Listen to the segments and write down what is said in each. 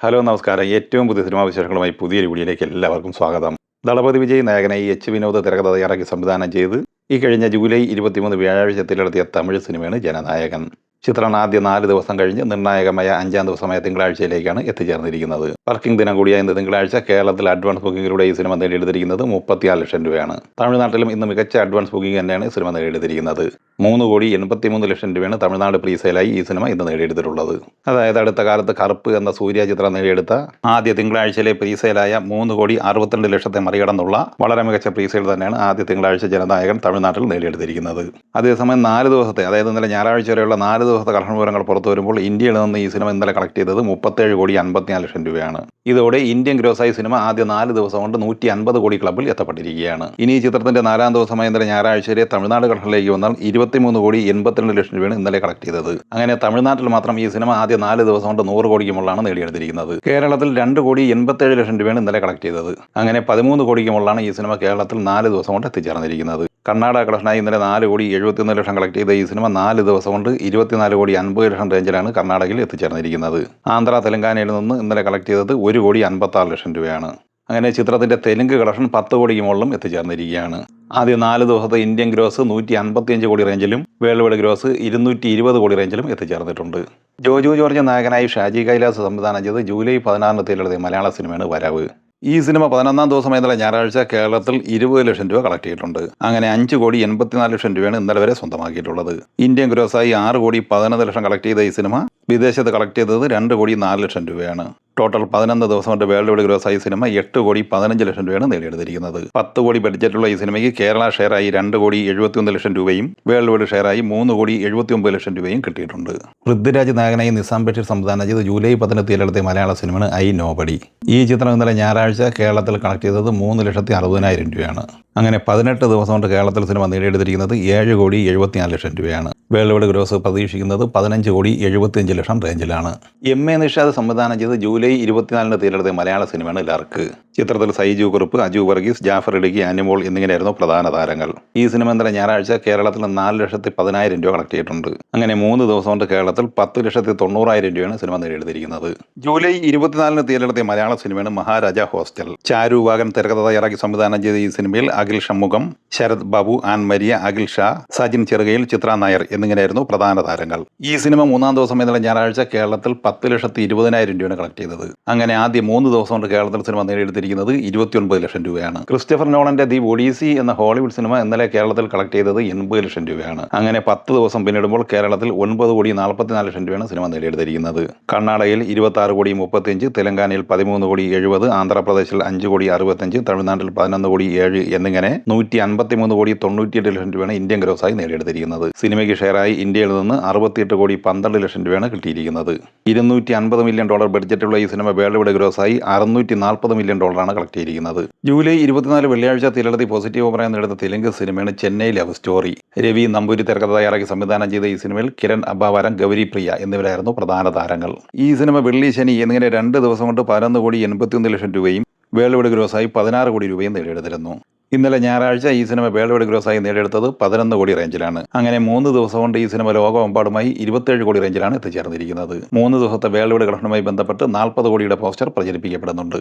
Hello നമസ്കാരം. ഏറ്റവും പുതിയ സിനിമാ വിശേഷങ്ങളുമായി പുതിയൊരു വീഡിയോയിലേക്ക് എല്ലാവർക്കും സ്വാഗതം. ദളപതി വിജയ് നായകനായി എച്ച് വിനോദ് തിരക്കഥ തയ്യാറാക്കി സംവിധാനം ചെയ്ത് ഈ കഴിഞ്ഞ ജൂലൈ 23 വ്യാഴാഴ്ച തിരഞ്ഞെടുത്തിയ തമിഴ് സിനിമയാണ് ജനനായകൻ. ചിത്രം ആദ്യ 4 ദിവസം കഴിഞ്ഞ് നിർണായകമായ 5-ാം ദിവസമായ തിങ്കളാഴ്ചയിലേക്കാണ് എത്തിച്ചേർന്നിരിക്കുന്നത്. വർക്കിംഗ് ദിനം കൂടിയായ ഇന്ന് തിങ്കളാഴ്ച കേരളത്തിൽ അഡ്വാൻസ് ബുക്കിങ്ങിലൂടെ ഈ സിനിമ നേടിയെടുത്തിരിക്കുന്നത് 36 ലക്ഷം രൂപയാണ്. തമിഴ്നാട്ടിലും ഇന്ന് മികച്ച അഡ്വാൻസ് ബുക്കിംഗ് തന്നെയാണ് സിനിമ നേടിയെടുത്തിരിക്കുന്നത്. 3,83 ലക്ഷം രൂപയാണ് തമിഴ്നാട് പ്രീസെയിലായി ഈ സിനിമ ഇന്ന് നേടിയെടുത്തിട്ടുള്ളത്. അതായത് അടുത്ത കാലത്ത് കറുപ്പ് എന്ന സൂര്യ ചിത്രം നേടിയെടുത്ത ആദ്യ തിങ്കളാഴ്ചയിലെ പ്രീസെയിലായ 3,62 ലക്ഷത്തെ മറികടന്നുള്ള വളരെ മികച്ച പ്രീസെയിൽ തന്നെയാണ് ആദ്യ തിങ്കളാഴ്ച ജനനായകൻ തമിഴ്നാട്ടിൽ നേടിയെടുത്തിരിക്കുന്നത്. അതേസമയം 4 ദിവസത്തെ അതായത് ഇന്നലെ ഞായറാഴ്ച വരെയുള്ള 4 ദിവസത്തെ കളക്ഷൻ വിവരങ്ങൾ പുറത്തു വരുമ്പോൾ ഇന്ത്യയിൽ നിന്ന് ഈ സിനിമ ഇന്നലെ കളക്ട് ചെയ്തത് 37,54 ലക്ഷം രൂപയാണ്. ഇതോടെ ഇന്ത്യൻ ഗ്രോസായി സിനിമ ആദ്യ 4 ദിവസം കൊണ്ട് 150 കോടി ക്ലബിൽ എത്തപ്പെട്ടിരിക്കുകയാണ്. ഇനി ഈ ചിത്രത്തിന്റെ 4-ാം ദിവസമായ ഇന്നലെ ഞായറാഴ്ചയിലെ തമിഴ്നാട് കളക്ഷനിലേക്ക് വന്നാൽ 23,82 ലക്ഷം രൂപയാണ് ഇന്നലെ കളക്ട് ചെയ്തത്. അങ്ങനെ തമിഴ്നാട്ടിൽ മാത്രം ഈ സിനിമ ആദ്യ 4 ദിവസം കൊണ്ട് 100 കോടിക്ക് മുകളിലാണ് നേടിയെടുത്തിരിക്കുന്നത്. കേരളത്തിൽ 2,87 ലക്ഷം രൂപയാണ് ഇന്നലെ കളക്ട് ചെയ്തത്. അങ്ങനെ 13 കോടിക്ക് മുകളിലാണ് ഈ സിനിമ കേരളത്തിൽ 4 ദിവസം കൊണ്ട് എത്തിച്ചേർന്നിരിക്കുന്നത്. കർണാടക കളക്ഷനായി ഇന്നലെ 4,71 ലക്ഷം കളക്ട് ചെയ്ത ഈ സിനിമ 4 ദിവസം കൊണ്ട് 24,50 ലക്ഷം റേഞ്ചിലാണ് കർണാടകയിൽ എത്തിച്ചേർന്നിരിക്കുന്നത്. ആന്ധ്ര തെലങ്കാനയിൽ നിന്ന് ഇന്നലെ കളക്ട് ചെയ്തത് 1,56 ലക്ഷം രൂപയാണ്. അങ്ങനെ ചിത്രത്തിന്റെ തെലുങ്ക് കളക്ഷൻ 10 കോടിക്ക് മുകളിലും എത്തിച്ചേർന്നിരിക്കുകയാണ്. ആദ്യ 4 ദിവസത്തെ ഇന്ത്യൻ ഗ്രോസ് 155 കോടി റേഞ്ചിലും വേൾഡ് വൈഡ് ഗ്രോസ് 220 കോടി റേഞ്ചിലും എത്തിച്ചേർന്നിട്ടുണ്ട്. ജോജു ജോർജ് നായകനായി ഷാജി കൈലാസ് സംവിധാനം ചെയ്ത് ജൂലൈ 16 തിരഞ്ഞെടുത്ത മലയാള സിനിമയാണ് വരവ്. ഈ സിനിമ 11-ാം ദിവസം ഇന്നലെ ഞായറാഴ്ച കേരളത്തിൽ 20 ലക്ഷം രൂപ കളക്ട് ചെയ്തിട്ടുണ്ട്. അങ്ങനെ 5,84 ലക്ഷം രൂപയാണ് ഇന്നലെ വരെ സ്വന്തമാക്കിയിട്ടുള്ളത്. ഇന്ത്യൻ ഗ്രോസായി 6,11 ലക്ഷം കളക്ട് ചെയ്ത ഈ സിനിമ വിദേശത്ത് കളക്ട് ചെയ്തത് 2,04 ലക്ഷം രൂപയാണ്. ടോട്ടൽ 11 ദിവസം കൊണ്ട് വേൾഡ് വൈഡ് ഗ്രോസായി സിനിമ 8,15 ലക്ഷം രൂപയാണ് നേടിയെടുത്തിരിക്കുന്നത്. 10 കോടി ബഡ്ജറ്റുള്ള ഈ സിനിമയ്ക്ക് കേരള ഷെയറായി 2,71 ലക്ഷം രൂപയും വേൾഡ് വൈഡ് ഷെയറായി 3,79 ലക്ഷം രൂപയും കിട്ടിയിട്ടുണ്ട്. പൃഥ്വിരാജ് നായകനായി നിസാം ബഷീർ സംവിധാനം ചെയ്ത് ജൂലൈ 10 തിരഞ്ഞെടുത്ത മലയാള സിനിമയാണ് ഐ നോബഡി. ഈ ചിത്രം ഇന്നലെ ഞായറാഴ്ച കേരളത്തിൽ കളക്ട് ചെയ്തത് 3,60,000 രൂപയാണ്. അങ്ങനെ 18 ദിവസം കൊണ്ട് കേരളത്തിൽ സിനിമ നേടിയെടുത്തിരിക്കുന്നത് 7,74 ലക്ഷം രൂപയാണ്. വേൾഡ് വൈഡ് ഗ്രോസ് പ്രതീക്ഷിക്കുന്നത് 15,75 ലക്ഷം റേഞ്ചിലാണ്. എം.എ. നിഷാദ് സംവിധാനം ചെയ്ത് ജൂലൈ 24 തിരഞ്ഞെടുത്ത മലയാള സിനിമയാണ് ലർക്ക്. ചിത്രത്തിൽ സൈജു കുറുപ്പ്, അജു വർഗീസ്, ജാഫർ ഇടുക്കി, ആനിമോൾ എന്നിങ്ങനെയായിരുന്നു പ്രധാന താരങ്ങൾ. ഈ സിനിമ ഇന്നലെ ഞായറാഴ്ച കേരളത്തിൽ 4,10,000 രൂപ കളക്ട് ചെയ്തിട്ടുണ്ട്. അങ്ങനെ 3 ദിവസം കൊണ്ട് കേരളത്തിൽ 10,90,000 രൂപയാണ് സിനിമ നേടിയെടുത്തിരിക്കുന്നത്. ജൂലൈ 24 തിരഞ്ഞെടുത്ത മലയാള സിനിമയാണ് മഹാരാജ ഹോസ്റ്റൽ. ചാരു വാഗൻ തിരക്കഥ തയ്യാറാക്കി സംവിധാനം ചെയ്ത ഈ സിനിമയിൽ അഖിൽ ഷൺമുഖം, ശരത് ബാബു, ആൻ മരിയ, അഖിൽ ഷാ, സജിൻ ചെറുകയിൽ, ചിത്ര നായർ എന്നിങ്ങനെയായിരുന്നു പ്രധാന താരങ്ങൾ. ഈ സിനിമ 3-ാം ദിവസം ഇന്നലെ ഞായറാഴ്ച കേരളത്തിൽ 10,20,000 രൂപയാണ് കളക്ട് ചെയ്തത്. അങ്ങനെ ആദ്യ 3 ദിവസം കൊണ്ട് കേരളത്തിൽ സിനിമ നേടിയെടുത്തിരിക്കുന്നത് 29 ലക്ഷം രൂപയാണ്. ക്രിസ്റ്റഫർ നോളന്റെ ദി ഒഡീസി എന്ന ഹോളിവുഡ് സിനിമ ഇന്നലെ കേരളത്തിൽ കളക്ട് ചെയ്തത് 80 ലക്ഷം രൂപയാണ്. അങ്ങനെ 10 ദിവസം പിന്നിടുമ്പോൾ കേരളത്തിൽ 9,44 ലക്ഷം രൂപയാണ് സിനിമ നേടിയെടുത്തിരിക്കുന്നത്. കർണാടകയിൽ 26,35, തെലങ്കാനയിൽ 13,70, ആന്ധ്രാപ്രദേശിൽ 5,65, തമിഴ്നാട്ടിൽ 11,7 എന്നിങ്ങനെ 153,98 ലക്ഷം രൂപയാണ് ഇന്ത്യൻ ഗ്രോസായി നേടിയെടുത്തിരിക്കുന്നത്. സിനിമയ്ക്ക് ഷെയറായി ഇന്ത്യയിൽ നിന്ന് 68,12 ലക്ഷം രൂപയാണ് കിട്ടിയിരിക്കുന്നത്. $250 മില്യൺ ബഡ്ജറ്റുള്ള ഈ സിനിമ വേൾഡ് വൈഡ് ഗ്രോസായി $640 മില്യൺ കളക്ട് ചെയ്തിരിക്കുന്നത്. ജൂലൈ 24 വെള്ളിയാഴ്ച തിരഞ്ഞെടുത്ത് പോസിറ്റീവ് അഭിപ്രായം നേടുന്ന തെലുങ്ക് സിനിമയാണ് ചെന്നൈ ലവ് സ്റ്റോറി. രവി നമ്പൂരി തിരക്കഥ തയ്യാറാക്കി സംവിധാനം ചെയ്ത ഈ സിനിമയിൽ കിരൺ അബ്ബാവരം, ഗൗരി പ്രിയ എന്നിവരായിരുന്നു പ്രധാന താരങ്ങൾ. ഈ സിനിമ വെള്ളി, ശനി എന്നിങ്ങനെ 2 ദിവസം കൊണ്ട് 11,81 ലക്ഷം രൂപയും വേൾഡ് വൈഡ് ഗ്രോസായി 16 കോടി രൂപയും നേടിയെടുത്തിരുന്നു. ഇന്നലെ ഞായറാഴ്ച ഈ സിനിമ വേൾഡ് വൈഡ് ഗ്രോസായി നേടിയെടുത്തത് 11 കോടി റേഞ്ചിലാണ്. അങ്ങനെ 3 ദിവസം കൊണ്ട് ഈ സിനിമ ലോകമെമ്പാടുമായി 27 കോടി റേഞ്ചിലാണ് എത്തിച്ചേർന്നിരിക്കുന്നത്. 3 ദിവസത്തെ വേൾഡ് വൈഡ് കളക്ഷനുമായി ബന്ധപ്പെട്ട് 40 കോടിയുടെ പോസ്റ്റർ പ്രചരിപ്പിക്കപ്പെടുന്നുണ്ട്.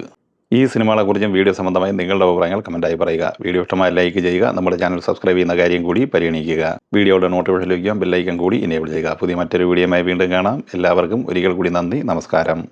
ഈ സിനിമകളെക്കുറിച്ചും വീഡിയോ സംബന്ധമായി നിങ്ങളുടെ അഭിപ്രായങ്ങൾ കമൻറ്റായി പറയുക. വീഡിയോ ഇഷ്ടമായി ലൈക്ക് ചെയ്യുക. നമ്മുടെ ചാനൽ സബ്സ്ക്രൈബ് ചെയ്യുന്ന കാര്യം കൂടി പരിഗണിക്കുക. വീഡിയോയുടെ നോട്ടിഫിക്കേഷൻ ലഭിക്കാൻ ബെല്ലൈക്കൺ കൂടി എനേബിൾ ചെയ്യുക. പുതിയ മറ്റൊരു വീഡിയോയുമായി വീണ്ടും കാണാം. എല്ലാവർക്കും ഒരിക്കൽ കൂടി നന്ദി, നമസ്കാരം.